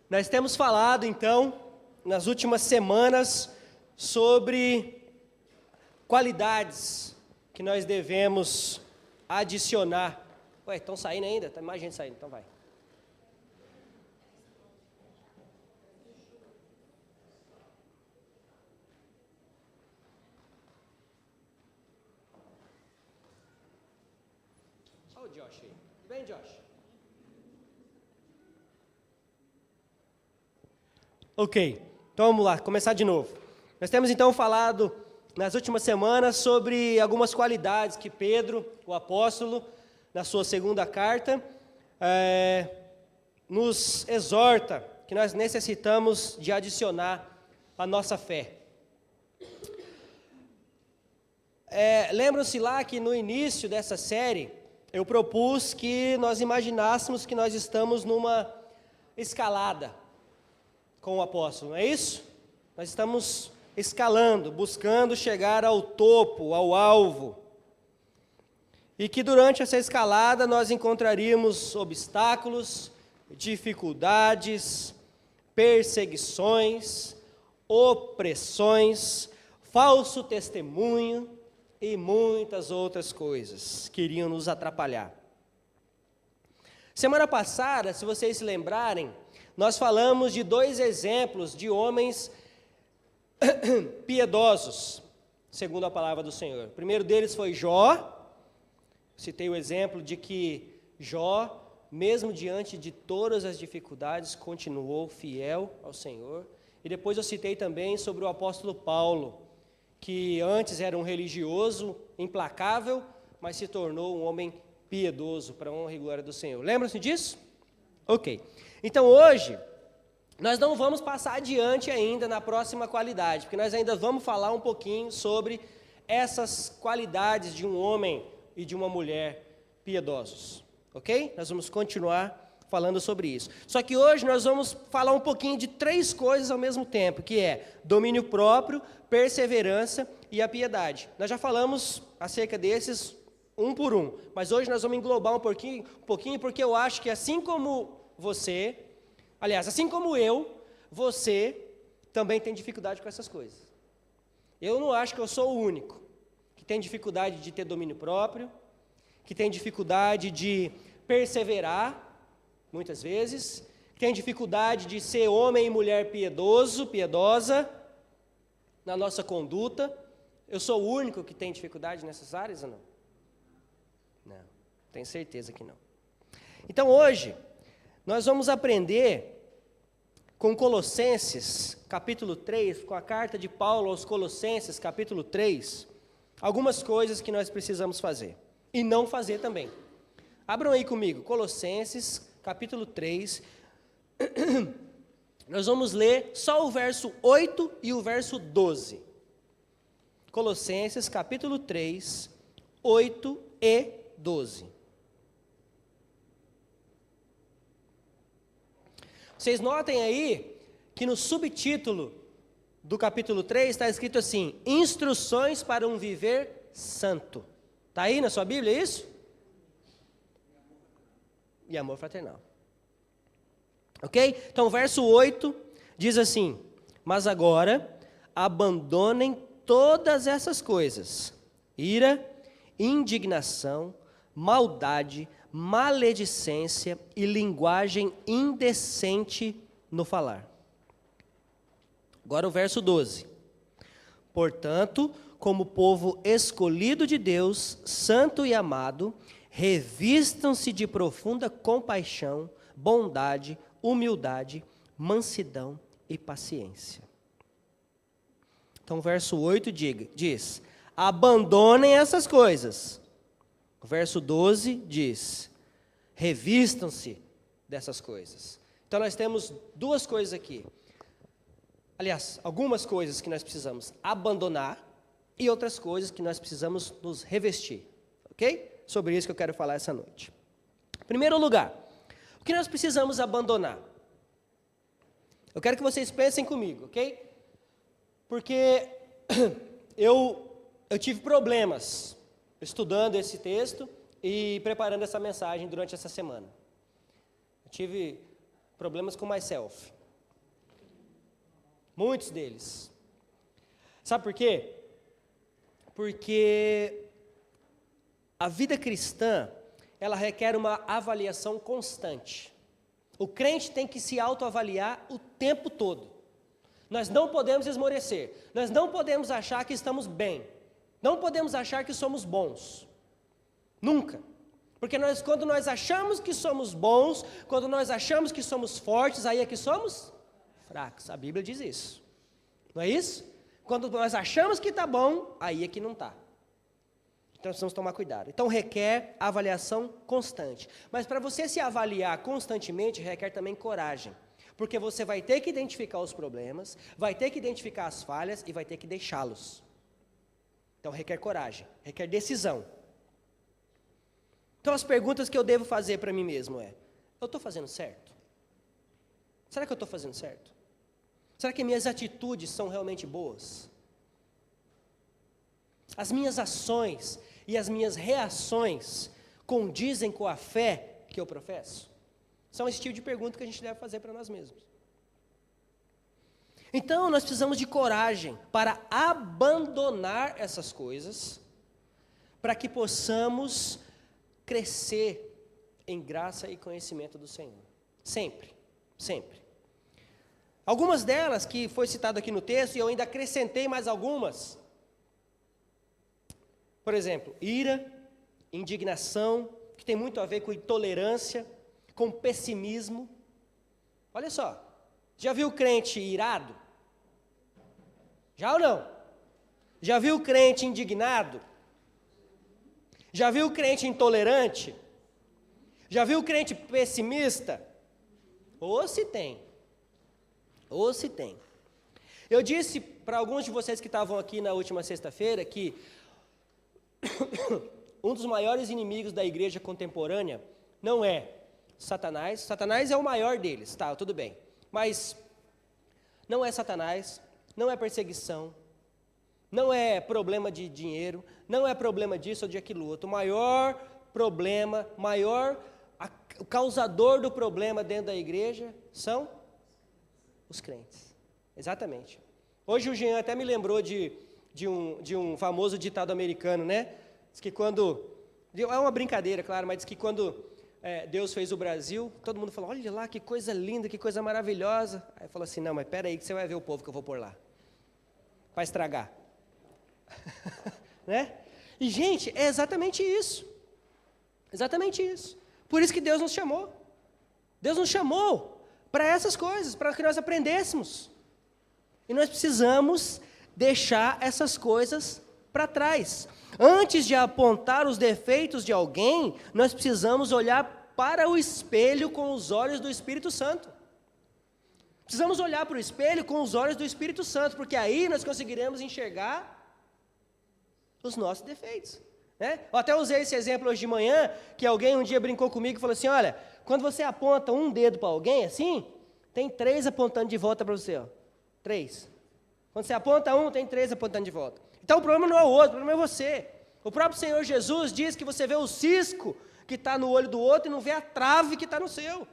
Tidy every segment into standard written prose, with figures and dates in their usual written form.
Nós temos falado, então, nas últimas semanas, sobre qualidades que nós devemos adicionar. Ué, estão saindo ainda? Tem mais gente saindo, então vai. Olha o Josh aí. Vem, Josh. Ok, então vamos lá, começar de novo. Nós temos então falado nas últimas semanas sobre algumas qualidades que Pedro, o apóstolo, na sua segunda carta, nos exorta que nós necessitamos de adicionar à nossa fé. Lembram-se lá que no início dessa série, eu propus que nós imaginássemos que nós estamos numa escalada com o apóstolo, não é isso? Nós estamos escalando, buscando chegar ao topo, ao alvo. E que durante essa escalada nós encontraríamos obstáculos, dificuldades, perseguições, opressões, falso testemunho e muitas outras coisas que iriam nos atrapalhar. Semana passada, se vocês se lembrarem, nós falamos de 2 exemplos de homens piedosos, segundo a palavra do Senhor. O primeiro deles foi Jó. Citei o exemplo de que Jó, mesmo diante de todas as dificuldades, continuou fiel ao Senhor. E depois eu citei também sobre o apóstolo Paulo, que antes era um religioso implacável, mas se tornou um homem piedoso para a honra e glória do Senhor. Lembram-se disso? Ok. Então hoje, nós não vamos passar adiante ainda na próxima qualidade, porque nós ainda vamos falar um pouquinho sobre essas qualidades de um homem e de uma mulher piedosos, ok? Nós vamos continuar falando sobre isso. Só que hoje nós vamos falar um pouquinho de 3 coisas ao mesmo tempo, que é domínio próprio, perseverança e a piedade. Nós já falamos acerca desses um por um, mas hoje nós vamos englobar um pouquinho porque eu acho que assim como você, aliás, assim como eu, você também tem dificuldade com essas coisas. Eu não acho que eu sou o único que tem dificuldade de ter domínio próprio, que tem dificuldade de perseverar, muitas vezes, que tem dificuldade de ser homem e mulher piedosa na nossa conduta. Eu sou o único que tem dificuldade nessas áreas ou não? Não, tenho certeza que não. Então hoje, nós vamos aprender com Colossenses, capítulo 3, com a carta de Paulo aos Colossenses, capítulo 3, algumas coisas que nós precisamos fazer e não fazer também. Abram aí comigo, Colossenses, capítulo 3, nós vamos ler só o verso 8 e o verso 12. Colossenses, capítulo 3, 8 e 12. Vocês notem aí que no subtítulo do capítulo 3 está escrito assim: Instruções para um viver santo. Está aí na sua Bíblia isso? E amor fraternal. Ok? Então o verso 8 diz assim: Mas agora abandonem todas essas coisas: ira, indignação, maldade, maledicência e linguagem indecente no falar. Agora o verso 12. Portanto, como povo escolhido de Deus, santo e amado, revistam-se de profunda compaixão, bondade, humildade, mansidão e paciência. Então o verso 8 diz: abandonem essas coisas. O verso 12 diz: revistam-se dessas coisas. Então nós temos 2 coisas aqui. Aliás, algumas coisas que nós precisamos abandonar e outras coisas que nós precisamos nos revestir. Ok? Sobre isso que eu quero falar essa noite. Em primeiro lugar, o que nós precisamos abandonar? Eu quero que vocês pensem comigo, ok? Porque eu tive problemas estudando esse texto e preparando essa mensagem durante essa semana. Eu tive problemas com myself, Muitos deles. Sabe por quê? Porque a vida cristã, ela requer uma avaliação constante. O crente tem que se autoavaliar o tempo todo. Nós não podemos esmorecer. Nós não podemos achar que estamos bem. Não podemos achar que somos bons. Nunca. Porque quando nós achamos que somos bons, quando nós achamos que somos fortes, aí é que somos fracos. A Bíblia diz isso. Não é isso? Quando nós achamos que está bom, aí é que não está. Então, precisamos tomar cuidado. Então, requer avaliação constante. Mas para você se avaliar constantemente, requer também coragem. Porque você vai ter que identificar os problemas, vai ter que identificar as falhas e vai ter que deixá-los. Então, requer coragem, requer decisão. Então, as perguntas que eu devo fazer para mim mesmo é: eu estou fazendo certo? Será que eu estou fazendo certo? Será que minhas atitudes são realmente boas? As minhas ações e as minhas reações condizem com a fé que eu professo? São esse tipo de pergunta que a gente deve fazer para nós mesmos. Então, nós precisamos de coragem para abandonar essas coisas, para que possamos crescer em graça e conhecimento do Senhor. Sempre, sempre. Algumas delas que foi citado aqui no texto, e eu ainda acrescentei mais algumas. Por exemplo, ira, indignação, que tem muito a ver com intolerância, com pessimismo. Olha só, já viu crente irado? Já ou não? Já viu crente indignado? Já viu crente intolerante? Já viu crente pessimista? Ou se tem. Ou se tem. Eu disse para alguns de vocês que estavam aqui na última sexta-feira que um dos maiores inimigos da igreja contemporânea não é Satanás. Satanás é o maior deles, tá, tudo bem. Mas não é Satanás, não é perseguição, não é problema de dinheiro, não é problema disso ou de aquilo outro. O maior problema, o causador do problema dentro da igreja são os crentes. Exatamente. Hoje o Jean até me lembrou de um famoso ditado americano, né? Diz que quando... É uma brincadeira, claro, mas diz que quando Deus fez o Brasil, todo mundo falou: olha lá, que coisa linda, que coisa maravilhosa. Aí falou assim: não, mas espera aí que você vai ver o povo que eu vou pôr lá. Vai estragar. Né? E, gente, é exatamente isso. Exatamente isso. Por isso que Deus nos chamou. Deus nos chamou para essas coisas, para que nós aprendêssemos. E nós precisamos deixar essas coisas para trás. Antes de apontar os defeitos de alguém, nós precisamos olhar para o espelho com os olhos do Espírito Santo. Precisamos olhar para o espelho com os olhos do Espírito Santo, porque aí nós conseguiremos enxergar os nossos defeitos. Né? Eu até usei esse exemplo hoje de manhã, que alguém um dia brincou comigo e falou assim: olha, quando você aponta um dedo para alguém assim, tem 3 apontando de volta para você. 3. Quando você aponta um, tem 3 apontando de volta. Então o problema não é o outro, o problema é você. O próprio Senhor Jesus diz que você vê o cisco que está no olho do outro e não vê a trave que está no seu.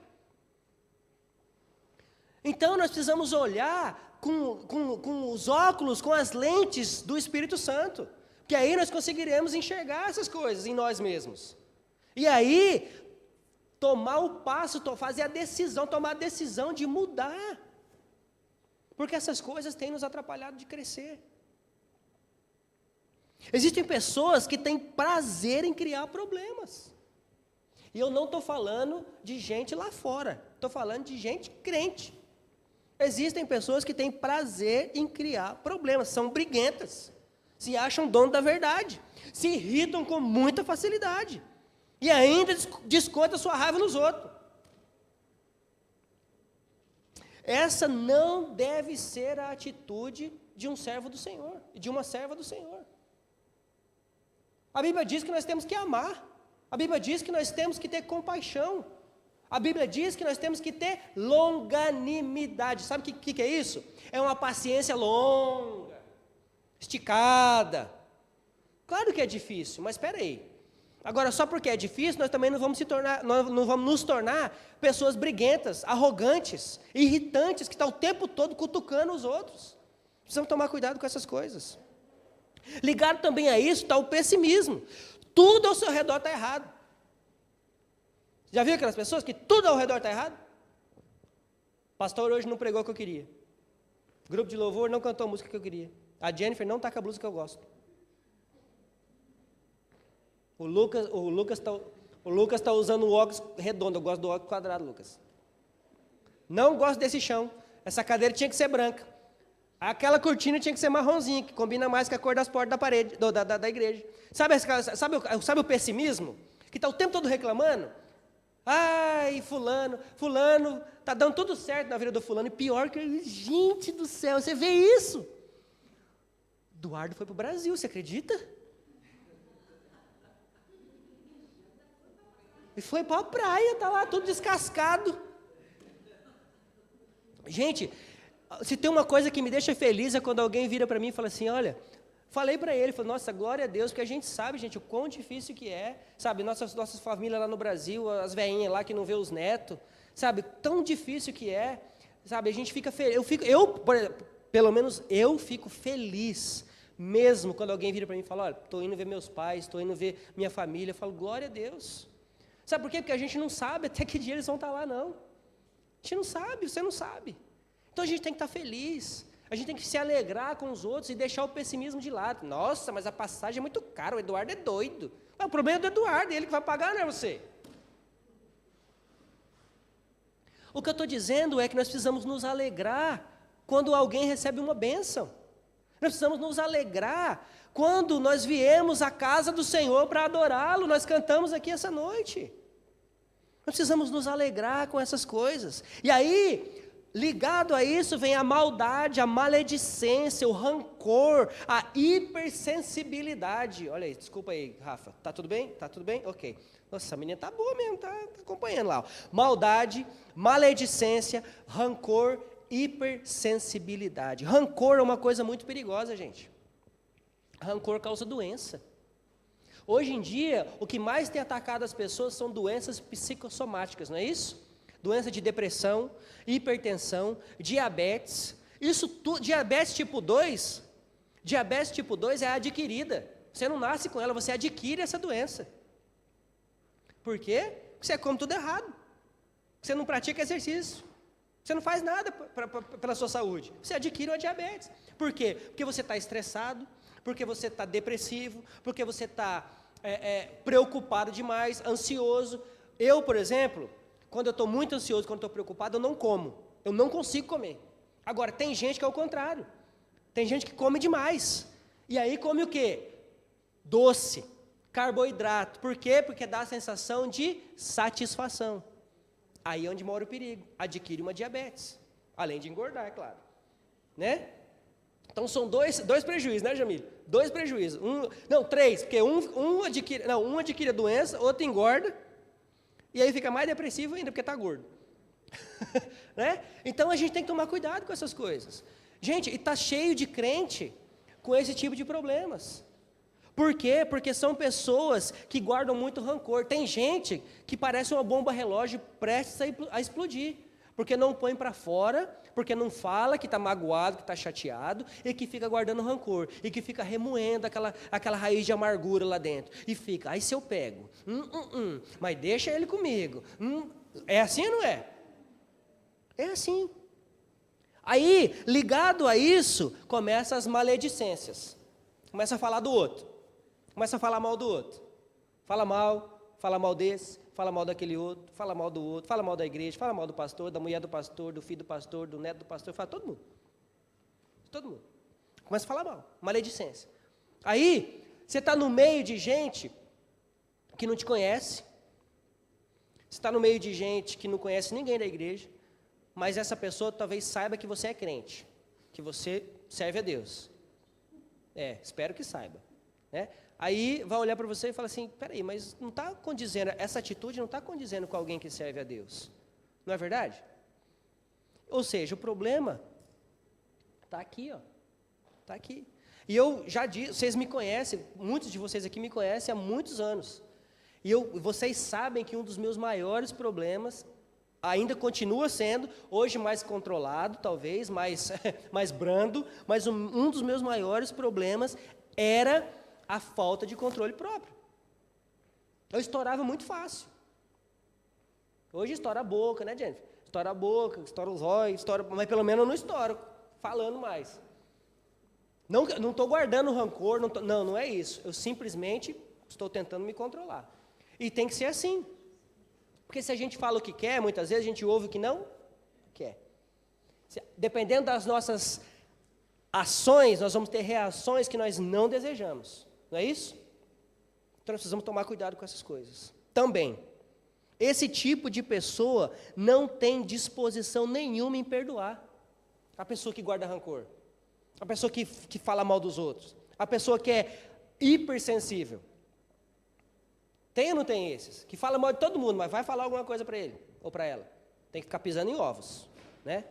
Então nós precisamos olhar com os óculos, com as lentes do Espírito Santo, que aí nós conseguiremos enxergar essas coisas em nós mesmos. E aí, tomar o passo, fazer a decisão, tomar a decisão de mudar. Porque essas coisas têm nos atrapalhado de crescer. Existem pessoas que têm prazer em criar problemas. E eu não estou falando de gente lá fora, estou falando de gente crente. Existem pessoas que têm prazer em criar problemas, são briguentas, se acham dono da verdade, se irritam com muita facilidade e ainda descontam sua raiva nos outros. Essa não deve ser a atitude de um servo do Senhor, de uma serva do Senhor. A Bíblia diz que nós temos que amar, a Bíblia diz que nós temos que ter compaixão, a Bíblia diz que nós temos que ter longanimidade. Sabe o que é isso? É uma paciência longa, esticada. Claro que é difícil, mas espera aí. Agora, só porque é difícil, nós também não vamos nos tornar pessoas briguentas, arrogantes, irritantes, que estão o tempo todo cutucando os outros. Precisamos tomar cuidado com essas coisas. Ligado também a isso está o pessimismo. Tudo ao seu redor está errado. Já viu aquelas pessoas que tudo ao redor está errado? O pastor hoje não pregou o que eu queria. O grupo de louvor não cantou a música que eu queria. A Jennifer não está com a blusa que eu gosto. O Lucas está usando o óculos redondo. Eu gosto do óculos quadrado, Lucas. Não gosto desse chão. Essa cadeira tinha que ser branca. Aquela cortina tinha que ser marronzinha, que combina mais com a cor das portas da parede, da igreja. Sabe o pessimismo? Que está o tempo todo reclamando? Ai, fulano, está dando tudo certo na vida do fulano. E pior que, gente do céu, você vê isso? Eduardo foi para o Brasil, você acredita? E foi para a praia, está lá tudo descascado. Gente, se tem uma coisa que me deixa feliz é quando alguém vira para mim e fala assim, olha, falei para ele, falei, nossa, glória a Deus, porque a gente sabe, gente, o quão difícil que é, sabe, nossas famílias lá no Brasil, as veinhas lá que não vê os netos, sabe, tão difícil que é, sabe, a gente fica feliz, pelo menos eu fico feliz, mesmo quando alguém vira para mim e fala, olha, estou indo ver meus pais, estou indo ver minha família, eu falo, glória a Deus. Sabe por quê? Porque a gente não sabe até que dia eles vão estar lá, não. A gente não sabe, você não sabe. Então a gente tem que estar feliz, a gente tem que se alegrar com os outros e deixar o pessimismo de lado. Nossa, mas a passagem é muito cara, o Eduardo é doido. O problema é do Eduardo, é ele que vai pagar, não é você. O que eu estou dizendo é que nós precisamos nos alegrar quando alguém recebe uma bênção. Nós precisamos nos alegrar quando nós viemos à casa do Senhor para adorá-lo. Nós cantamos aqui essa noite. Nós precisamos nos alegrar com essas coisas. E aí, ligado a isso, vem a maldade, a maledicência, o rancor, a hipersensibilidade. Olha aí, desculpa aí, Rafa. Tá tudo bem? Tá tudo bem? Ok. Nossa, essa menina tá boa mesmo, tá acompanhando lá. Ó. Maldade, maledicência, rancor, hipersensibilidade. Rancor é uma coisa muito perigosa, gente. Rancor causa doença. Hoje em dia, o que mais tem atacado as pessoas são doenças psicossomáticas, não é isso? Doença de depressão, hipertensão, diabetes. Diabetes tipo 2 é adquirida. Você não nasce com ela, você adquire essa doença. Por quê? Porque você come tudo errado. Você não pratica exercício. Você não faz nada pela sua saúde. Você adquire uma diabetes. Por quê? Porque você está estressado, porque você está depressivo, porque você está preocupado demais, ansioso. Eu, por exemplo, quando eu estou muito ansioso, quando estou preocupado, eu não como. Eu não consigo comer. Agora, tem gente que é o contrário. Tem gente que come demais. E aí come o quê? Doce, carboidrato. Por quê? Porque dá a sensação de satisfação. Aí é onde mora o perigo. Adquire uma diabetes. Além de engordar, é claro. Né? Então são dois prejuízos, né, Jamil? 2 prejuízos. 3, porque um adquire a doença, outro engorda, e aí fica mais depressivo ainda, porque está gordo. Né? Então a gente tem que tomar cuidado com essas coisas. Gente, e está cheio de crente com esse tipo de problemas. Por quê? Porque são pessoas que guardam muito rancor. Tem gente que parece uma bomba relógio prestes a explodir. Porque não põe para fora, porque não fala que está magoado, que está chateado, e que fica guardando rancor, e que fica remoendo aquela raiz de amargura lá dentro. E fica, aí se eu pego, mas deixa ele comigo. É assim ou não é? É assim. Aí, ligado a isso, começam as maledicências. Começa a falar do outro. Começa a falar mal do outro. Fala mal desse, fala mal daquele outro, fala mal do outro, fala mal da igreja, fala mal do pastor, da mulher do pastor, do filho do pastor, do neto do pastor, fala todo mundo. Todo mundo. Começa a falar mal, maledicência. Aí, você está no meio de gente que não te conhece, você está no meio de gente que não conhece ninguém da igreja, mas essa pessoa talvez saiba que você é crente, que você serve a Deus. Espero que saiba. Né? Aí vai olhar para você e fala assim, peraí, mas não está condizendo, essa atitude não está condizendo com alguém que serve a Deus. Não é verdade? Ou seja, o problema está aqui, ó. Está aqui. E eu já disse, vocês me conhecem, muitos de vocês aqui me conhecem há muitos anos. E vocês sabem que um dos meus maiores problemas, ainda continua sendo, hoje mais controlado, talvez, mais brando, mas um dos meus maiores problemas era a falta de controle próprio. Eu estourava muito fácil. Hoje estoura a boca, né, Jennifer? Estoura a boca, estoura os olhos, mas pelo menos eu não estouro falando mais. Não estou guardando rancor, não é isso. Eu simplesmente estou tentando me controlar. E tem que ser assim. Porque se a gente fala o que quer, muitas vezes a gente ouve o que não quer. Dependendo das nossas ações, nós vamos ter reações que nós não desejamos. Não é isso? Então nós precisamos tomar cuidado com essas coisas. Também, esse tipo de pessoa não tem disposição nenhuma em perdoar. A pessoa que guarda rancor. A pessoa que fala mal dos outros. A pessoa que é hipersensível. Tem ou não tem esses? Que fala mal de todo mundo, mas vai falar alguma coisa para ele ou para ela. Tem que ficar pisando em ovos, né?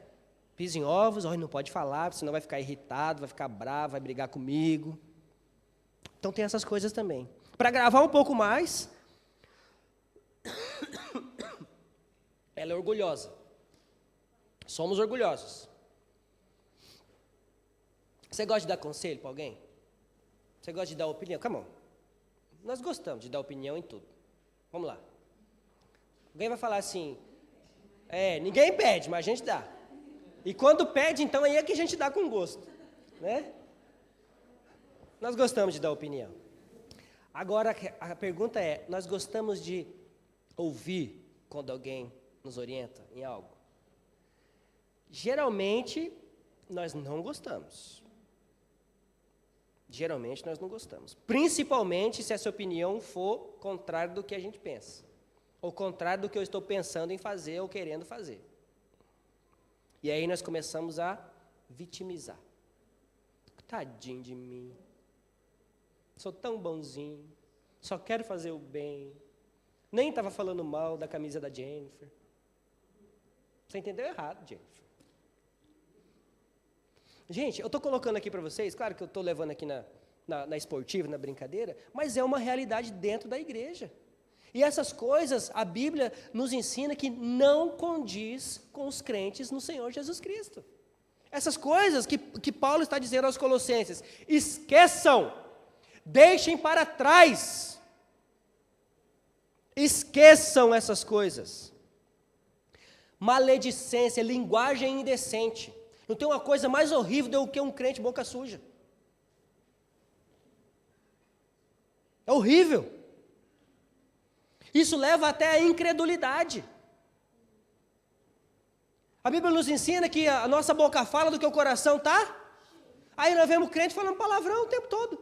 Pisa em ovos, não pode falar, senão vai ficar irritado, vai ficar bravo, vai brigar comigo. Então tem essas coisas também. Para gravar um pouco mais, ela é orgulhosa. Somos orgulhosos. Você gosta de dar conselho para alguém? Você gosta de dar opinião? Come on. Nós gostamos de dar opinião em tudo. Vamos lá. Alguém vai falar assim, ninguém pede, mas a gente dá. E quando pede, então, aí é que a gente dá com gosto. Né? Nós gostamos de dar opinião. Agora, a pergunta é, nós gostamos de ouvir quando alguém nos orienta em algo? Geralmente, nós não gostamos. Geralmente nós não gostamos. Principalmente se essa opinião for contrária do que a gente pensa. Ou contrário do que eu estou pensando em fazer ou querendo fazer. E aí nós começamos a vitimizar. Tadinho de mim. Sou tão bonzinho. Só quero fazer o bem. Nem estava falando mal da camisa da Jennifer. Você entendeu errado, Jennifer. Gente, eu estou colocando aqui para vocês, claro que eu estou levando aqui na esportiva, na brincadeira, mas é uma realidade dentro da igreja. E essas coisas, a Bíblia nos ensina que não condiz com os crentes no Senhor Jesus Cristo. Essas coisas que Paulo está dizendo aos Colossenses, esqueçam, deixem para trás. Esqueçam essas coisas. Maledicência, linguagem indecente. Não tem uma coisa mais horrível do que um crente boca suja. É horrível. Isso leva até a incredulidade. A Bíblia nos ensina que a nossa boca fala do que o coração está. Aí nós vemos crente falando palavrão o tempo todo.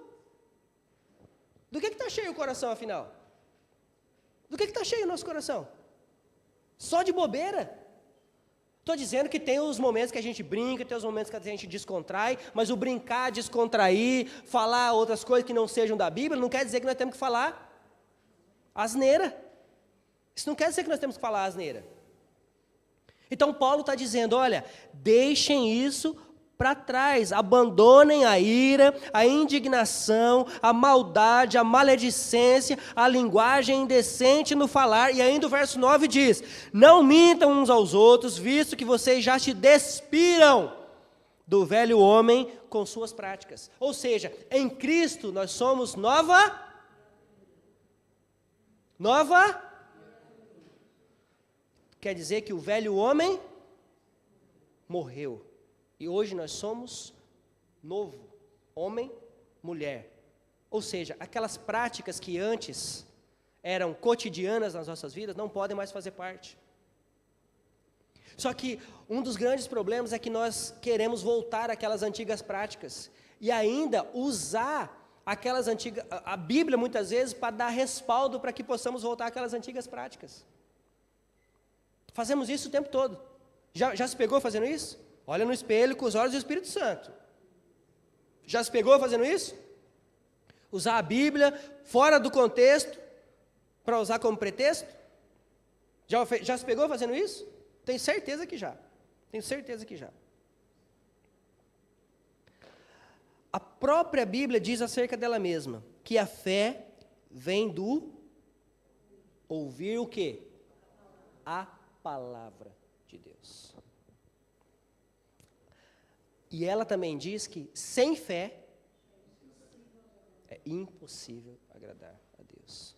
Do que está cheio o coração, afinal? Do que está cheio o nosso coração? Só de bobeira? Estou dizendo que tem os momentos que a gente brinca, tem os momentos que a gente descontrai, mas o brincar, descontrair, falar outras coisas que não sejam da Bíblia, não quer dizer que nós temos que falar asneira. Isso não quer dizer que nós temos que falar asneira. Então Paulo está dizendo, olha, deixem isso para trás, abandonem a ira, a indignação, a maldade, a maledicência, a linguagem indecente no falar, e ainda o verso 9 diz, não mintam uns aos outros, visto que vocês já se despiram do velho homem com suas práticas. Ou seja, em Cristo nós somos nova, quer dizer que o velho homem morreu. E hoje nós somos novo, homem, mulher. Ou seja, aquelas práticas que antes eram cotidianas nas nossas vidas, não podem mais fazer parte. Só que um dos grandes problemas é que nós queremos voltar àquelas antigas práticas. E ainda usar aquelas antigas, a Bíblia muitas vezes, para dar respaldo para que possamos voltar àquelas antigas práticas. Fazemos isso o tempo todo. Já se pegou fazendo isso? Olha no espelho com os olhos do Espírito Santo. Já se pegou fazendo isso? Usar a Bíblia fora do contexto para usar como pretexto? Já se pegou fazendo isso? Tenho certeza que já. A própria Bíblia diz acerca dela mesma, que a fé vem do Ouvir o quê? A palavra de Deus. E ela também diz que sem fé é impossível agradar a Deus.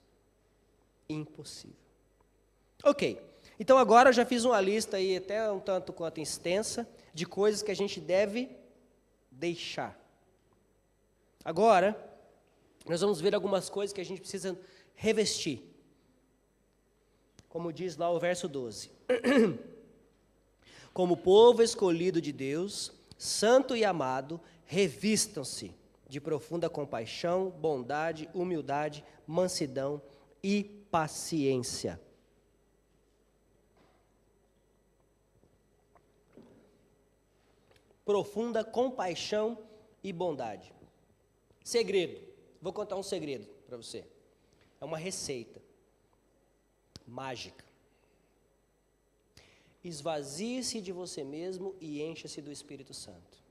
Impossível. Ok, então agora eu já fiz uma lista aí até um tanto quanto extensa de coisas que a gente deve deixar. Agora, nós vamos ver algumas coisas que a gente precisa revestir. Como diz lá o verso 12. Como povo escolhido de Deus, santo e amado, revistam-se de profunda compaixão, bondade, humildade, mansidão e paciência. Profunda compaixão e bondade. Segredo. Vou contar um segredo para você. É uma receita mágica. Esvazie-se de você mesmo e encha-se do Espírito Santo.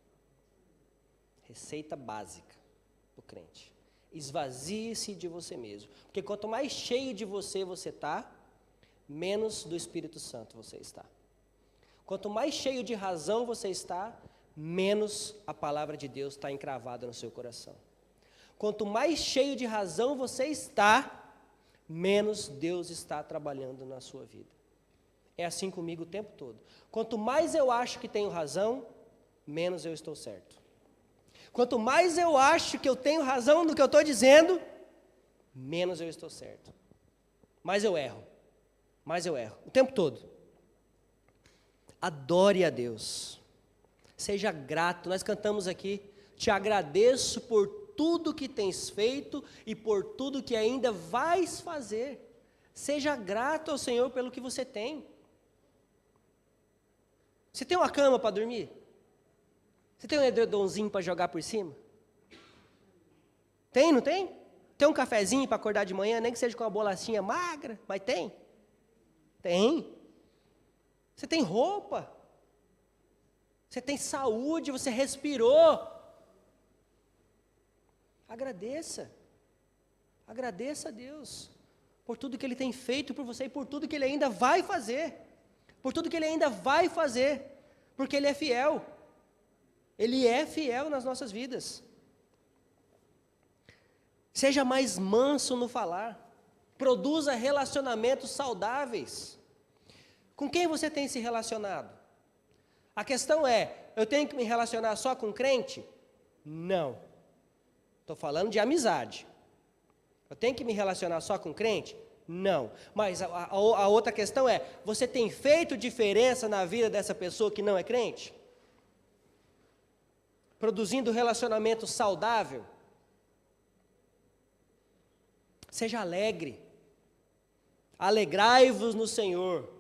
Receita básica do crente. Esvazie-se de você mesmo. Porque quanto mais cheio de você está, menos do Espírito Santo você está. Quanto mais cheio de razão você está, menos a palavra de Deus está encravada no seu coração. Quanto mais cheio de razão você está, menos Deus está trabalhando na sua vida. É assim comigo o tempo todo. Quanto mais eu acho que tenho razão, menos eu estou certo. Quanto mais eu acho que eu tenho razão no que eu estou dizendo, menos eu estou certo. Mais eu erro. Mais eu erro. O tempo todo. Adore a Deus. Seja grato. Nós cantamos aqui, te agradeço por tudo que tens feito e por tudo que ainda vais fazer. Seja grato ao Senhor pelo que você tem. Você tem uma cama para dormir? Você tem um edredomzinho para jogar por cima? Tem, não tem? Tem um cafezinho para acordar de manhã, nem que seja com uma bolachinha magra, mas tem? Tem. Você tem roupa. Você tem saúde, você respirou. Agradeça. Agradeça a Deus por tudo que Ele tem feito por você e por tudo que Ele ainda vai fazer. Por tudo que Ele ainda vai fazer. Porque Ele é fiel. Ele é fiel nas nossas vidas. Seja mais manso no falar. Produza relacionamentos saudáveis. Com quem você tem se relacionado? A questão é, eu tenho que me relacionar só com crente? Não. Estou falando de amizade. Eu tenho que me relacionar só com crente? Não. Mas a outra questão é, você tem feito diferença na vida dessa pessoa que não é crente? Produzindo relacionamento saudável? Seja alegre. Alegrai-vos no Senhor.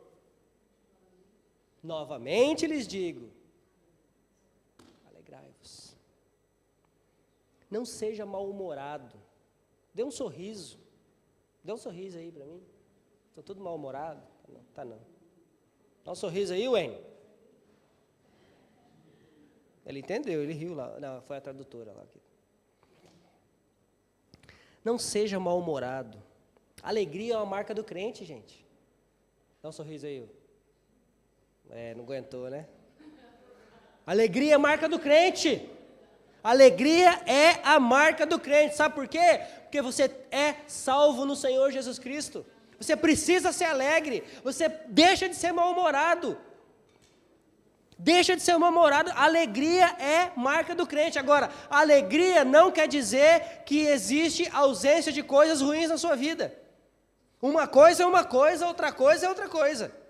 Novamente lhes digo, alegrai-vos. Não seja mal-humorado. Dê um sorriso. Dê um sorriso aí para mim. Estou todo mal-humorado? Tá não. Dá um sorriso aí, Wayne. Ele entendeu, ele riu lá. Não, foi a tradutora lá. Não seja mal-humorado. Alegria é uma marca do crente, gente. Dá um sorriso aí. Não aguentou, né? Alegria é a marca do crente. Alegria é a marca do crente. Sabe por quê? Porque você é salvo no Senhor Jesus Cristo. Você precisa ser alegre. Você deixa de ser mal-humorado. Deixa de ser mal-humorado. Alegria é marca do crente. Agora, alegria não quer dizer que existe ausência de coisas ruins na sua vida. Uma coisa é uma coisa, outra coisa é outra coisa.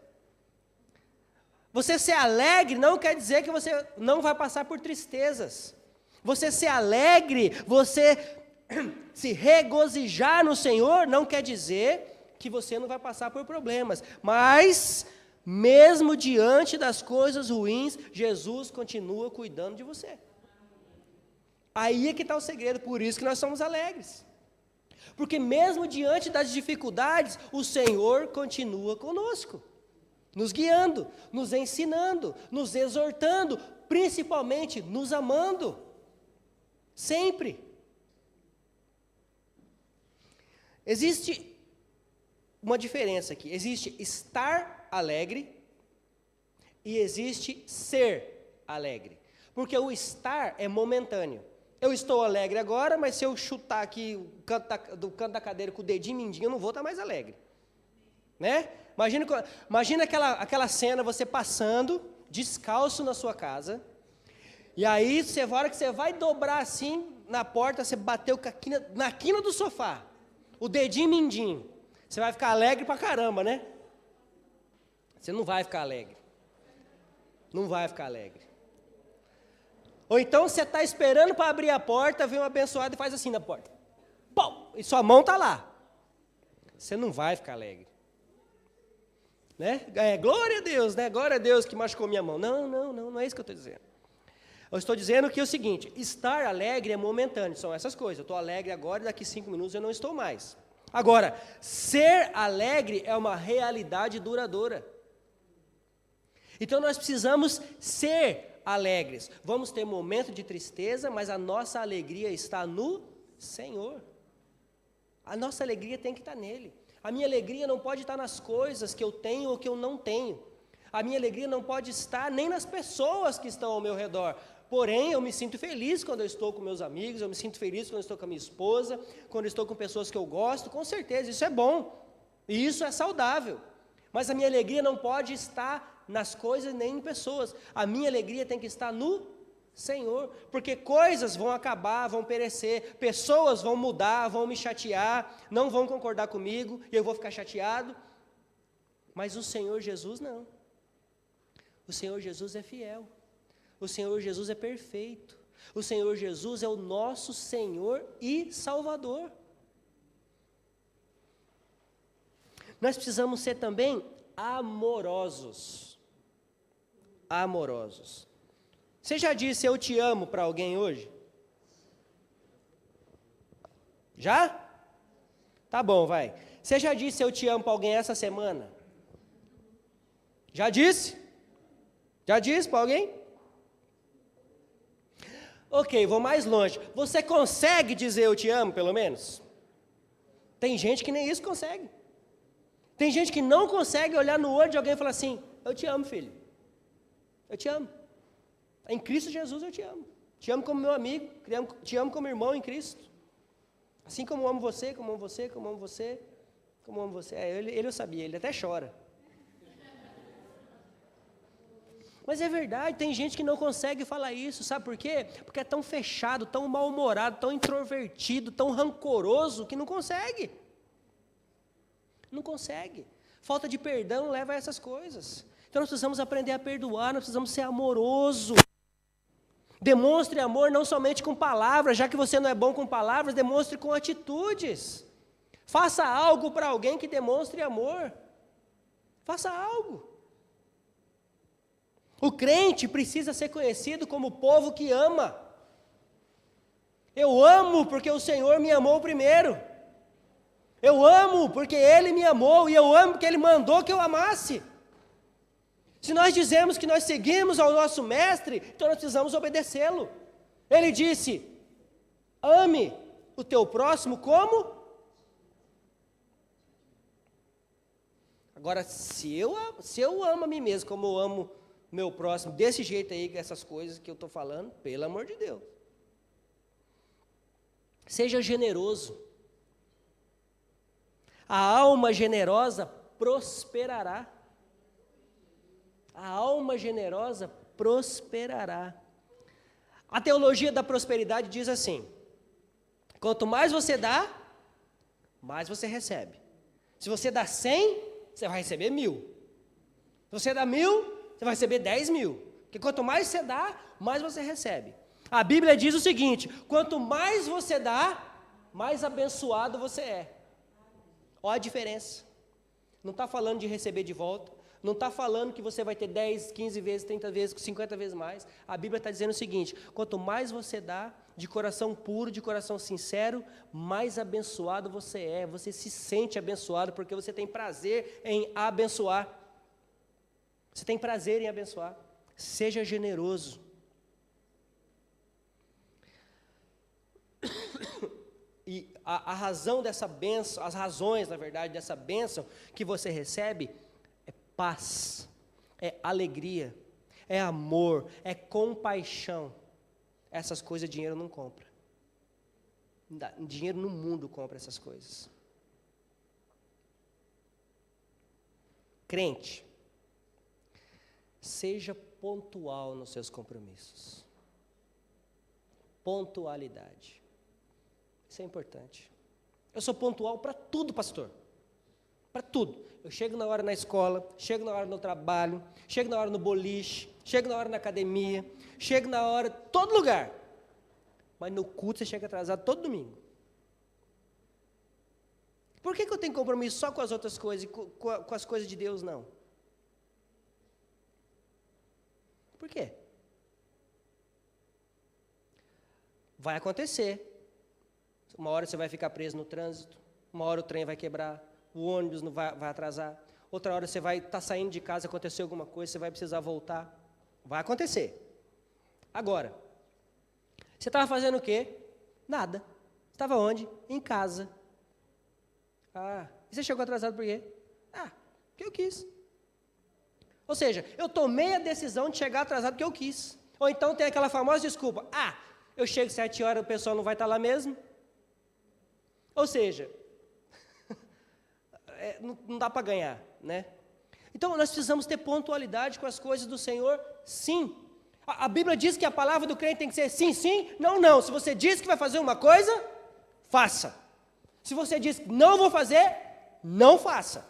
Você ser alegre não quer dizer que você não vai passar por tristezas. Você ser alegre, você se regozijar no Senhor, não quer dizer que você não vai passar por problemas. Mas, mesmo diante das coisas ruins, Jesus continua cuidando de você. Aí é que está o segredo, por isso que nós somos alegres. Porque mesmo diante das dificuldades, o Senhor continua conosco. Nos guiando, nos ensinando, nos exortando, principalmente nos amando. Sempre. Existe uma diferença aqui. Existe estar alegre e existe ser alegre. Porque o estar é momentâneo. Eu estou alegre agora, mas se eu chutar aqui do canto da cadeira com o dedinho mindinho, eu não vou estar mais alegre. Né? Imagina aquela cena, você passando, descalço na sua casa, e aí, a hora que você vai dobrar assim, na porta, você bateu na quina do sofá, o dedinho mindinho. Você vai ficar alegre pra caramba, né? Você não vai ficar alegre. Não vai ficar alegre. Ou então você está esperando para abrir a porta, vem um abençoado e faz assim na porta. Pum! E sua mão está lá. Você não vai ficar alegre. Né? Glória a Deus, né? Glória a Deus que machucou minha mão. Não é isso que eu estou dizendo. Eu estou dizendo que é o seguinte, estar alegre é momentâneo, são essas coisas. Eu estou alegre agora e daqui 5 minutos eu não estou mais. Agora, ser alegre é uma realidade duradoura. Então nós precisamos ser alegres. Vamos ter momento de tristeza, mas a nossa alegria está no Senhor. A nossa alegria tem que estar nele. A minha alegria não pode estar nas coisas que eu tenho ou que eu não tenho. A minha alegria não pode estar nem nas pessoas que estão ao meu redor. Porém, eu me sinto feliz quando eu estou com meus amigos, eu me sinto feliz quando eu estou com a minha esposa, quando eu estou com pessoas que eu gosto, com certeza, isso é bom. E isso é saudável. Mas a minha alegria não pode estar nas coisas nem em pessoas. A minha alegria tem que estar no Senhor, porque coisas vão acabar, vão perecer, pessoas vão mudar, vão me chatear, não vão concordar comigo, e eu vou ficar chateado, mas o Senhor Jesus não. O Senhor Jesus é fiel, o Senhor Jesus é perfeito, o Senhor Jesus é o nosso Senhor e Salvador. Nós precisamos ser também amorosos. Amorosos. Você já disse eu te amo para alguém hoje? Já? Tá bom, vai. Você já disse eu te amo para alguém essa semana? Já disse? Já disse para alguém? Ok, vou mais longe. Você consegue dizer eu te amo, pelo menos? Tem gente que nem isso consegue. Tem gente que não consegue olhar no olho de alguém e falar assim, eu te amo, filho. Eu te amo. Em Cristo Jesus eu te amo. Te amo como meu amigo, te amo como irmão em Cristo. Assim como eu amo você, como amo você, como amo você, como amo você. Ele eu sabia, ele até chora. Mas é verdade, tem gente que não consegue falar isso, sabe por quê? Porque é tão fechado, tão mal-humorado, tão introvertido, tão rancoroso, que não consegue. Não consegue. Falta de perdão leva a essas coisas. Então nós precisamos aprender a perdoar, nós precisamos ser amoroso. Demonstre amor não somente com palavras, já que você não é bom com palavras, demonstre com atitudes. Faça algo para alguém que demonstre amor. Faça algo. O crente precisa ser conhecido como o povo que ama. Eu amo porque o Senhor me amou primeiro. Eu amo porque Ele me amou e eu amo porque Ele mandou que eu amasse. Se nós dizemos que nós seguimos ao nosso mestre, então nós precisamos obedecê-lo. Ele disse, ame o teu próximo como? Agora, se eu amo a mim mesmo como eu amo o meu próximo, desse jeito aí, com essas coisas que eu estou falando, pelo amor de Deus. Seja generoso. A alma generosa prosperará. A alma generosa prosperará. A teologia da prosperidade diz assim, quanto mais você dá, mais você recebe. Se você dá 100, você vai receber 1.000. Se você dá 1.000, você vai receber 10.000. Porque quanto mais você dá, mais você recebe. A Bíblia diz o seguinte, quanto mais você dá, mais abençoado você é. Olha a diferença. Não está falando de receber de volta. Não está falando que você vai ter 10, 15 vezes, 30 vezes, 50 vezes mais. A Bíblia está dizendo o seguinte, quanto mais você dá, de coração puro, de coração sincero, mais abençoado você é. Você se sente abençoado porque você tem prazer em abençoar. Você tem prazer em abençoar. Seja generoso. E a razão dessa bênção, as razões, na verdade, dessa bênção que você recebe é paz, é alegria, é amor, é compaixão. Essas coisas dinheiro não compra. Dinheiro no mundo compra essas coisas. Crente, seja pontual nos seus compromissos. Pontualidade. Isso é importante. Eu sou pontual para tudo, pastor. Para tudo. Eu chego na hora na escola, chego na hora no trabalho, chego na hora no boliche, chego na hora na academia, chego na hora, todo lugar. Mas no culto você chega atrasado todo domingo. Por que eu tenho compromisso só com as outras coisas e com as coisas de Deus não? Por quê? Vai acontecer. Uma hora você vai ficar preso no trânsito, uma hora o trem vai quebrar, o ônibus não vai atrasar, outra hora você vai estar saindo de casa, aconteceu alguma coisa, você vai precisar voltar. Vai acontecer. Agora, você estava fazendo o quê? Nada. Estava onde? Em casa. E você chegou atrasado por quê? Porque eu quis. Ou seja, eu tomei a decisão de chegar atrasado porque eu quis. Ou então tem aquela famosa desculpa, eu chego 7 horas, o pessoal não vai estar lá mesmo. Ou seja, não dá para ganhar, né? Então, nós precisamos ter pontualidade com as coisas do Senhor, sim. A Bíblia diz que a palavra do crente tem que ser sim, sim, não, não. Se você diz que vai fazer uma coisa, faça. Se você diz que não vou fazer, não faça.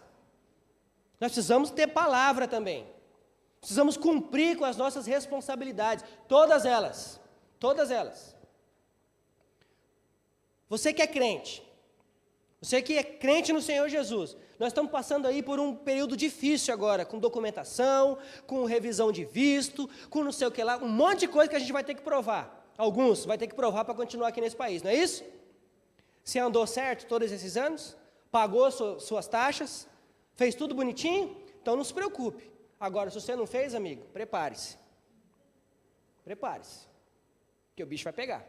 Nós precisamos ter palavra também. Precisamos cumprir com as nossas responsabilidades, todas elas. Todas elas. Você que é crente, você que é crente no Senhor Jesus, nós estamos passando aí por um período difícil agora, com documentação, com revisão de visto, com não sei o que lá, um monte de coisa que a gente vai ter que provar. Alguns vai ter que provar para continuar aqui nesse país, não é isso? Você andou certo todos esses anos? Pagou suas taxas? Fez tudo bonitinho? Então não se preocupe. Agora, se você não fez, amigo, prepare-se. Prepare-se. Que o bicho vai pegar.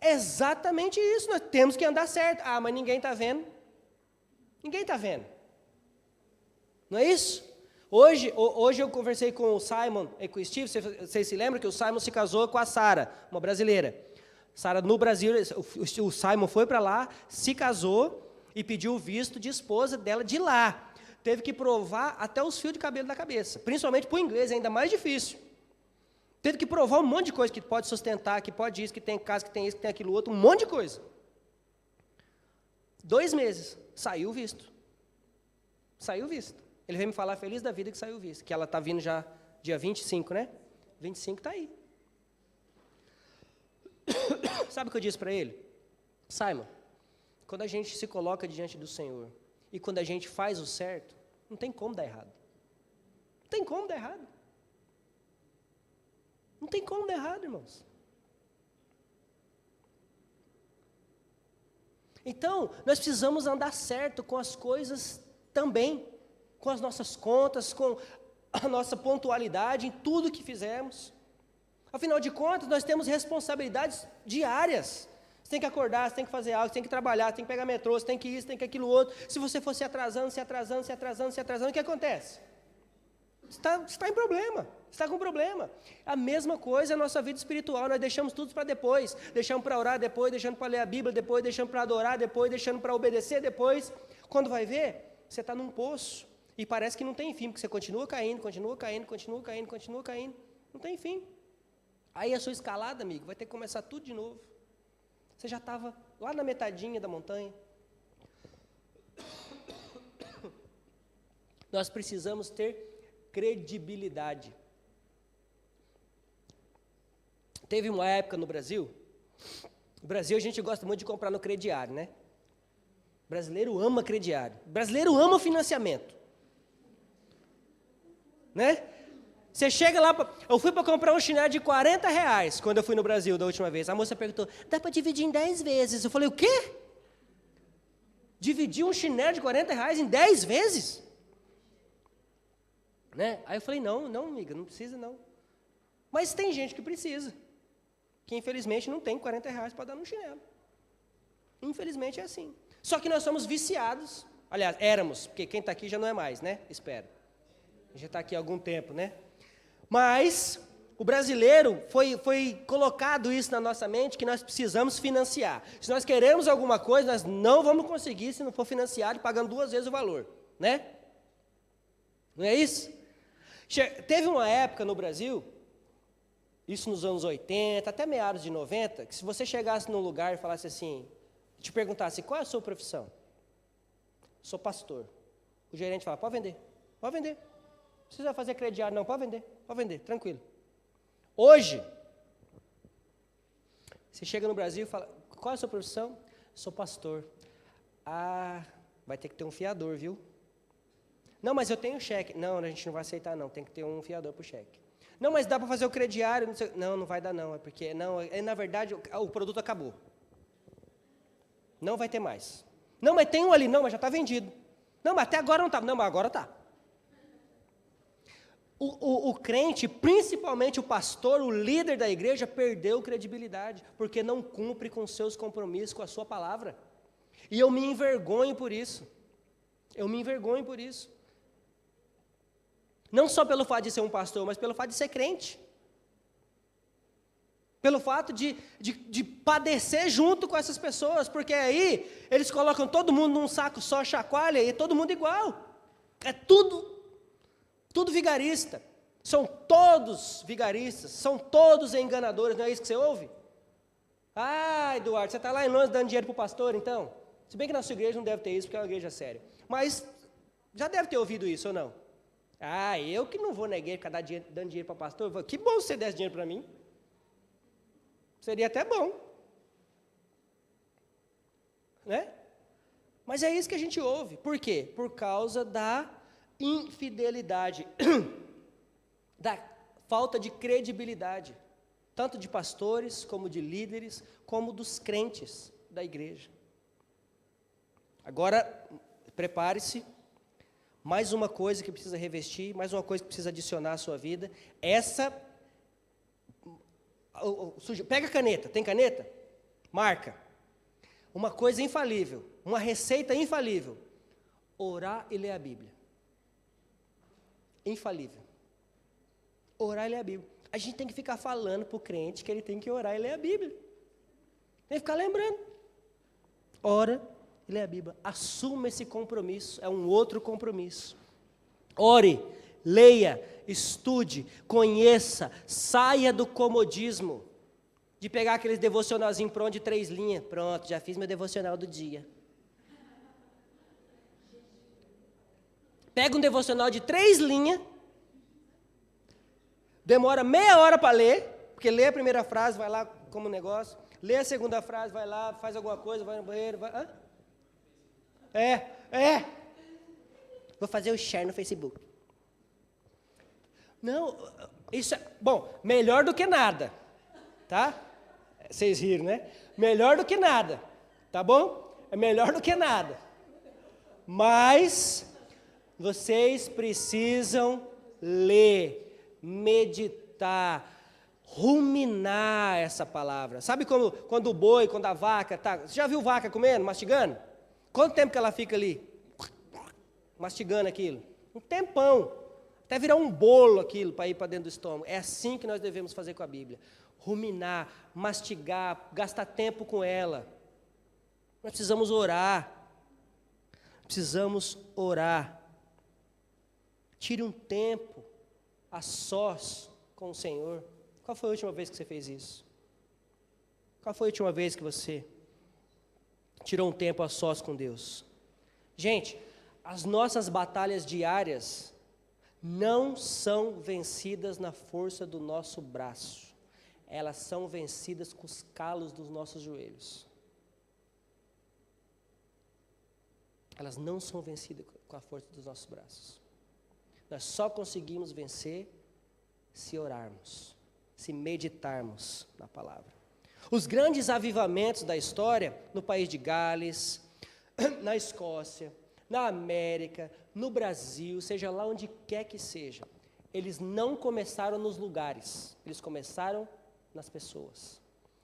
Exatamente isso, nós temos que andar certo. Mas ninguém está vendo. Ninguém está vendo. Não é isso? Hoje eu conversei com o Simon e com o Steve, vocês se lembram que o Simon se casou com a Sara, uma brasileira. Sara no Brasil, o Simon foi para lá, se casou e pediu o visto de esposa dela de lá. Teve que provar até os fios de cabelo da cabeça, principalmente para o inglês, é ainda mais difícil. Teve que provar um monte de coisa, que pode sustentar, que pode isso, que tem casa, que tem isso, que tem aquilo outro, um monte de coisa. 2 meses, saiu o visto. Saiu o visto. Ele veio me falar feliz da vida que saiu o visto, que ela está vindo já dia 25, né? 25 está aí. Sabe o que eu disse para ele? Simon, quando a gente se coloca diante do Senhor, e quando a gente faz o certo, não tem como dar errado. Não tem como dar errado. Não tem como dar errado, irmãos. Então, nós precisamos andar certo com as coisas também, com as nossas contas, com a nossa pontualidade em tudo que fizermos. Afinal de contas, nós temos responsabilidades diárias. Você tem que acordar, você tem que fazer algo, você tem que trabalhar, você tem que pegar metrô, você tem que isso, tem que aquilo outro. Se você for se atrasando, o que acontece? Você está em problema, você está com problema. A mesma coisa é a nossa vida espiritual, nós deixamos tudo para depois. Deixamos para orar depois, deixando para ler a Bíblia depois, deixando para adorar depois, deixando para obedecer depois. Quando vai ver, você está num poço e parece que não tem fim, porque você continua caindo. Não tem fim. Aí a sua escalada, amigo, vai ter que começar tudo de novo. Você já estava lá na metadinha da montanha. Nós precisamos ter credibilidade. Teve uma época no Brasil a gente gosta muito de comprar no crediário, né? O brasileiro ama crediário. O brasileiro ama financiamento. Né? Você chega lá, eu fui para comprar um chinelo de R$40 quando eu fui no Brasil da última vez. A moça perguntou, dá para dividir em 10 vezes? Eu falei, o quê? Dividir um chinelo de R$40 em 10 vezes? Né? Aí eu falei, não, amiga, não precisa não. Mas tem gente que precisa, que infelizmente não tem R$40 para dar no chinelo. Infelizmente é assim. Só que nós somos viciados. Aliás, éramos, porque quem está aqui já não é mais, né? Espero. Já está aqui há algum tempo, né? Mas o brasileiro foi colocado isso na nossa mente, que nós precisamos financiar. Se nós queremos alguma coisa, nós não vamos conseguir se não for financiado, pagando 2 vezes o valor, né? Não é isso? Teve uma época no Brasil, isso nos anos 80, até meados de 90, que se você chegasse num lugar e falasse assim, te perguntasse, qual é a sua profissão? Sou pastor. O gerente fala, pode vender, não precisa fazer crediário não, pode vender, tranquilo. Hoje, você chega no Brasil e fala, qual é a sua profissão? Sou pastor. Ah, vai ter que ter um fiador, viu? Não, mas eu tenho cheque. Não, a gente não vai aceitar não, tem que ter um fiador para o cheque. Não, mas dá para fazer o crediário. Não vai dar não, é porque, na verdade, o produto acabou. Não vai ter mais. Não, mas tem um ali, não, mas já está vendido. Não, mas até agora não está. Não, mas agora está. O crente, principalmente o pastor, o líder da igreja, perdeu credibilidade, porque não cumpre com seus compromissos, com a sua palavra. E eu me envergonho por isso. Não só pelo fato de ser um pastor, mas pelo fato de ser crente. Pelo fato de padecer junto com essas pessoas, porque aí eles colocam todo mundo num saco só, chacoalha, e todo mundo igual. É tudo vigarista. São todos vigaristas, são todos enganadores, não é isso que você ouve? Ah, Eduardo, você está lá em Londres dando dinheiro para o pastor, então? Se bem que na sua igreja não deve ter isso, porque é uma igreja séria. Mas já deve ter ouvido isso, ou não? Ah, eu que não vou na igreja ficar dando dinheiro para o pastor. Que bom se você desse dinheiro para mim. Seria até bom. Né? Mas é isso que a gente ouve. Por quê? Por causa da infidelidade, da falta de credibilidade, tanto de pastores, como de líderes, como dos crentes da igreja. Agora, prepare-se, mais uma coisa que precisa revestir, mais uma coisa que precisa adicionar à sua vida, pega a caneta, tem caneta? Marca. Uma coisa infalível, uma receita infalível, orar e ler a Bíblia. Infalível. Orar e ler a Bíblia. A gente tem que ficar falando para o crente que ele tem que orar e ler a Bíblia. Tem que ficar lembrando. Ora e lê a Bíblia. Assuma esse compromisso, é um outro compromisso. Ore, leia, estude, conheça, saia do comodismo de pegar aqueles devocionalzinhos pronto de 3 linhas. Pronto, já fiz meu devocional do dia. Pega um devocional de 3 linhas, demora meia hora para ler, porque lê a primeira frase, vai lá como negócio, lê a segunda frase, vai lá, faz alguma coisa, vai no banheiro, vai... Hã? Vou fazer o share no Facebook. Não, isso é... Bom, melhor do que nada, tá? Vocês riram, né? Melhor do que nada, tá bom? É melhor do que nada. Mas vocês precisam ler, meditar, ruminar essa palavra. Sabe como quando o boi, quando a vaca, você já viu vaca comendo, mastigando? Quanto tempo que ela fica ali, mastigando aquilo? Um tempão, até virar um bolo aquilo para ir para dentro do estômago. É assim que nós devemos fazer com a Bíblia. Ruminar, mastigar, gastar tempo com ela. Nós precisamos orar. Tire um tempo a sós com o Senhor. Qual foi a última vez que você fez isso? Qual foi a última vez que você tirou um tempo a sós com Deus? Gente, as nossas batalhas diárias não são vencidas na força do nosso braço. Elas são vencidas com os calos dos nossos joelhos. Elas não são vencidas com a força dos nossos braços. Nós só conseguimos vencer se orarmos, se meditarmos na palavra. Os grandes avivamentos da história, no país de Gales, na Escócia, na América, no Brasil, seja lá onde quer que seja, eles não começaram nos lugares, eles começaram nas pessoas.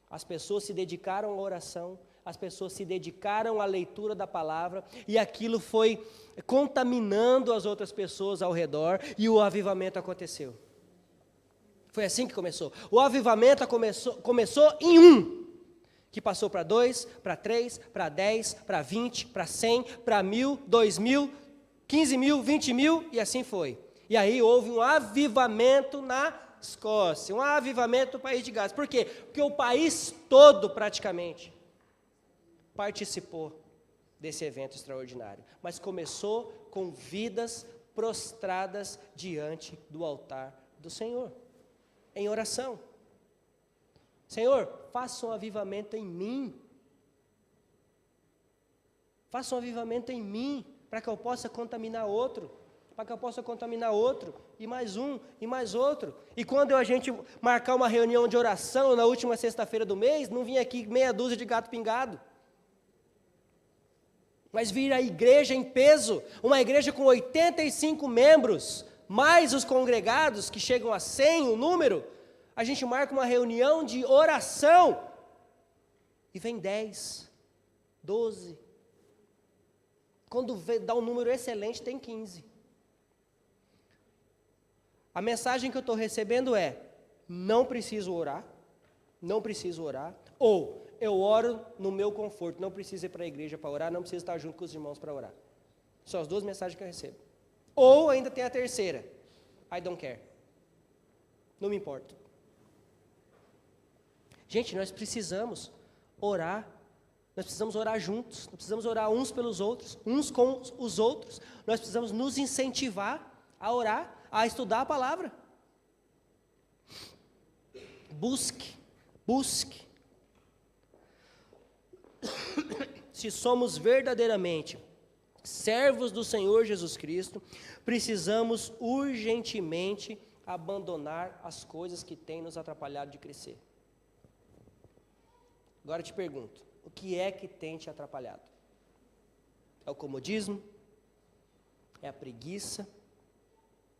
As pessoas se dedicaram à oração, as pessoas se dedicaram à leitura da palavra e aquilo foi contaminando as outras pessoas ao redor e o avivamento aconteceu. Foi assim que começou. O avivamento começou em um, que passou para 2, para 3, para 10, para 20, para 100, para 1.000, 2.000, 15.000, 20.000 e assim foi. E aí houve um avivamento na Escócia, um avivamento no país de Gales. Por quê? Porque o país todo praticamente participou desse evento extraordinário. Mas começou com vidas prostradas diante do altar do Senhor, em oração. Senhor, faça um avivamento em mim. Faça um avivamento em mim, para que eu possa contaminar outro. Para que eu possa contaminar outro, e mais um, e mais outro. E quando a gente marcar uma reunião de oração na última sexta-feira do mês, não vinha aqui meia dúzia de gato pingado. Mas vir a igreja em peso, uma igreja com 85 membros, mais os congregados, que chegam a 100 o número, a gente marca uma reunião de oração, e vem 10, 12. Quando dá um número excelente, tem 15. A mensagem que eu estou recebendo é, não preciso orar, ou eu oro no meu conforto, não preciso ir para a igreja para orar, não preciso estar junto com os irmãos para orar. São as duas mensagens que eu recebo. Ou ainda tem a terceira, I don't care, não me importo. Gente, nós precisamos orar juntos, nós precisamos orar uns pelos outros, uns com os outros, nós precisamos nos incentivar a orar, a estudar a palavra. Busque. Se somos verdadeiramente servos do Senhor Jesus Cristo, precisamos urgentemente abandonar as coisas que têm nos atrapalhado de crescer. Agora eu te pergunto, o que é que tem te atrapalhado? É o comodismo? É a preguiça?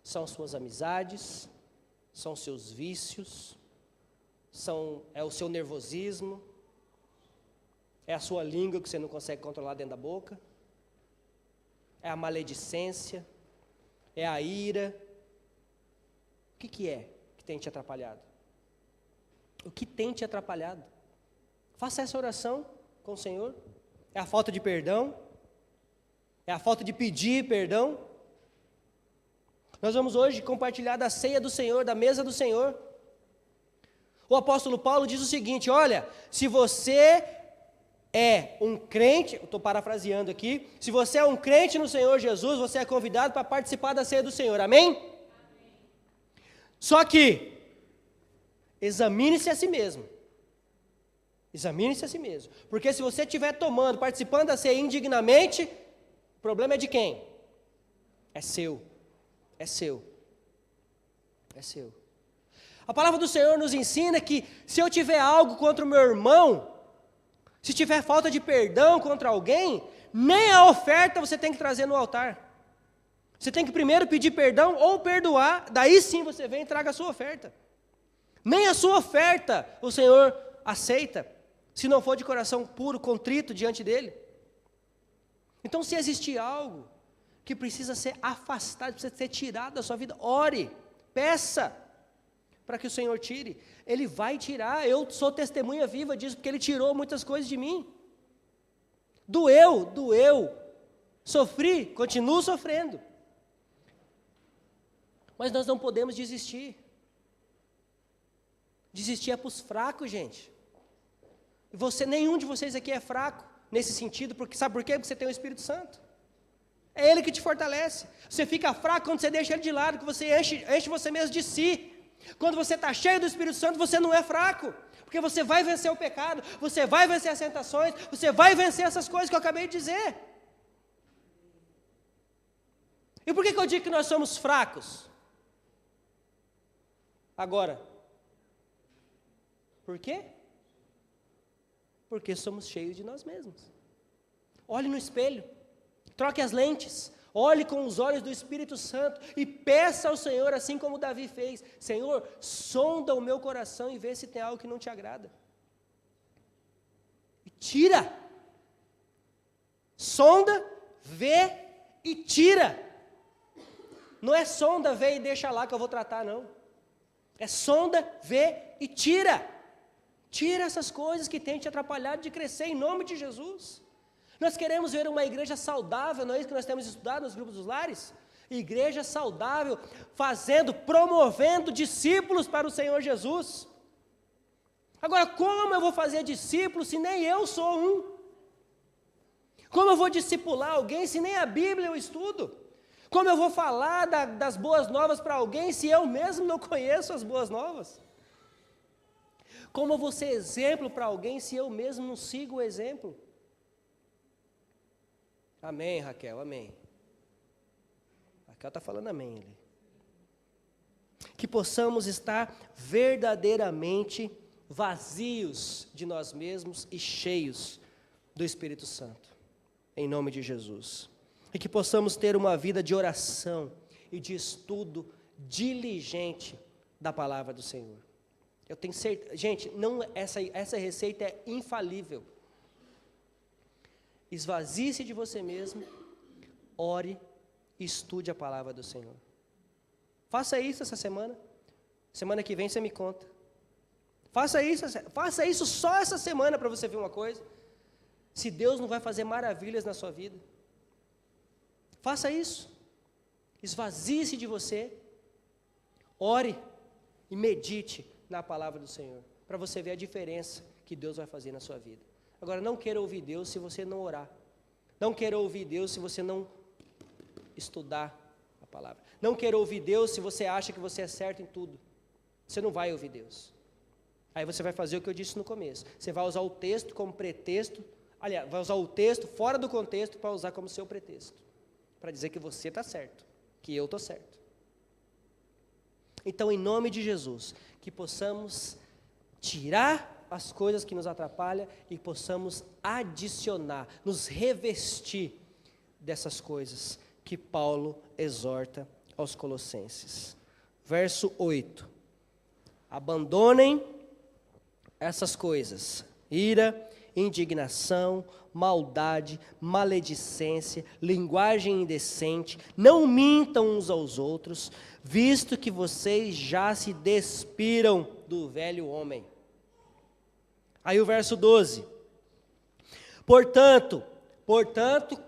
São suas amizades? São seus vícios? É o seu nervosismo? É a sua língua que você não consegue controlar dentro da boca? É a maledicência? É a ira? O que é que tem te atrapalhado? O que tem te atrapalhado? Faça essa oração com o Senhor. É a falta de perdão? É a falta de pedir perdão? Nós vamos hoje compartilhar da ceia do Senhor, da mesa do Senhor. O apóstolo Paulo diz o seguinte, olha, se você é um crente, estou parafraseando aqui, se você é um crente no Senhor Jesus, você é convidado para participar da ceia do Senhor, amém? Amém. Só que, examine-se a si mesmo. Examine-se a si mesmo. Porque se você estiver participando da ceia indignamente, o problema é de quem? É seu. É seu. É seu. A palavra do Senhor nos ensina que se eu tiver algo contra o meu irmão, se tiver falta de perdão contra alguém, nem a oferta você tem que trazer no altar. Você tem que primeiro pedir perdão ou perdoar, daí sim você vem e traga a sua oferta. Nem a sua oferta o Senhor aceita, se não for de coração puro, contrito diante dele. Então, se existir algo que precisa ser afastado, precisa ser tirado da sua vida, ore, peça para que o Senhor tire. Ele vai tirar, eu sou testemunha viva disso, porque Ele tirou muitas coisas de mim. Doeu, sofri, continuo sofrendo. Mas nós não podemos desistir. Desistir é para os fracos, gente. Nenhum de vocês aqui é fraco nesse sentido, porque sabe por quê? Porque você tem o Espírito Santo. É Ele que te fortalece. Você fica fraco quando você deixa Ele de lado, que você enche você mesmo de si. Quando você está cheio do Espírito Santo, você não é fraco, porque você vai vencer o pecado, você vai vencer as tentações, você vai vencer essas coisas que eu acabei de dizer. E por que eu digo que nós somos fracos? Agora, por quê? Porque somos cheios de nós mesmos. Olhe no espelho, troque as lentes, olhe com os olhos do Espírito Santo e peça ao Senhor, assim como Davi fez: Senhor, sonda o meu coração e vê se tem algo que não te agrada. E tira. Sonda, vê e tira. Não é sonda, vê e deixa lá que eu vou tratar, não. É sonda, vê e tira. Tira essas coisas que têm te atrapalhado de crescer em nome de Jesus. Nós queremos ver uma igreja saudável, não é isso que nós temos estudado nos grupos dos lares? Igreja saudável, promovendo discípulos para o Senhor Jesus. Agora, como eu vou fazer discípulos se nem eu sou um? Como eu vou discipular alguém se nem a Bíblia eu estudo? Como eu vou falar das boas novas para alguém se eu mesmo não conheço as boas novas? Como eu vou ser exemplo para alguém se eu mesmo não sigo o exemplo? Amém, Raquel, amém. Raquel está falando amém ali. Que possamos estar verdadeiramente vazios de nós mesmos e cheios do Espírito Santo, em nome de Jesus. E que possamos ter uma vida de oração e de estudo diligente da palavra do Senhor. Eu tenho certeza, gente, essa receita é infalível. Esvazie-se de você mesmo, ore e estude a palavra do Senhor. Faça isso essa semana. Semana que vem você me conta. Faça isso só essa semana para você ver uma coisa. Se Deus não vai fazer maravilhas na sua vida. Faça isso. Esvazie-se de você. Ore e medite na palavra do Senhor, para você ver a diferença que Deus vai fazer na sua vida. Agora, não queira ouvir Deus se você não orar. Não queira ouvir Deus se você não estudar a palavra. Não queira ouvir Deus se você acha que você é certo em tudo. Você não vai ouvir Deus. Aí você vai fazer o que eu disse no começo. Você vai usar o texto como pretexto. Aliás, vai usar o texto fora do contexto para usar como seu pretexto. Para dizer que você está certo, que eu estou certo. Então, em nome de Jesus, que possamos tirar as coisas que nos atrapalham e possamos adicionar, nos revestir dessas coisas que Paulo exorta aos Colossenses. Verso 8. Abandonem essas coisas: ira, indignação, maldade, maledicência, linguagem indecente, não mintam uns aos outros, visto que vocês já se despiram do velho homem. Aí o verso 12. Portanto,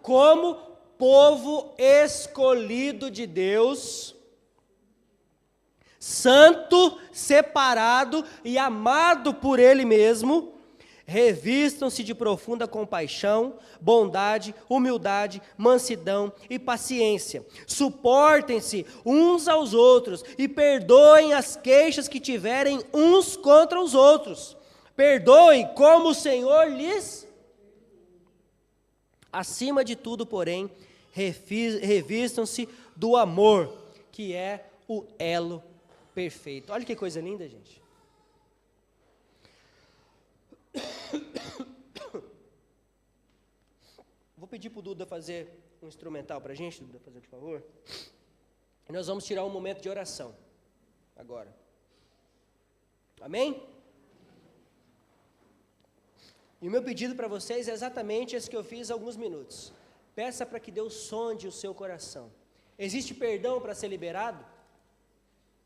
como povo escolhido de Deus, santo, separado e amado por Ele mesmo, revistam-se de profunda compaixão, bondade, humildade, mansidão e paciência. Suportem-se uns aos outros e perdoem as queixas que tiverem uns contra os outros. Perdoem como o Senhor lhes. Acima de tudo, porém, revistam-se do amor, que é o elo perfeito. Olha que coisa linda, gente. Vou pedir para o Duda fazer um instrumental para a gente, Duda, fazer por favor. E nós vamos tirar um momento de oração agora. Amém? E o meu pedido para vocês é exatamente esse que eu fiz há alguns minutos. Peça para que Deus sonde o seu coração. Existe perdão para ser liberado?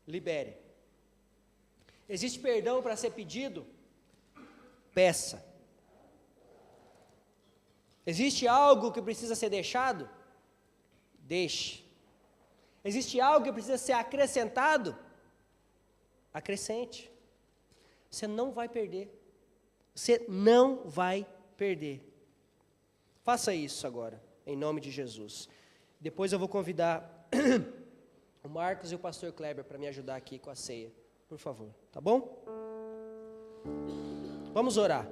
Libere. Existe perdão para ser pedido? Peça. Existe algo que precisa ser deixado? Deixe. Existe algo que precisa ser acrescentado? Acrescente. Você não vai perder. Você não vai perder. Faça isso agora, em nome de Jesus. Depois eu vou convidar o Marcos e o pastor Kleber para me ajudar aqui com a ceia. Por favor, tá bom? Vamos orar.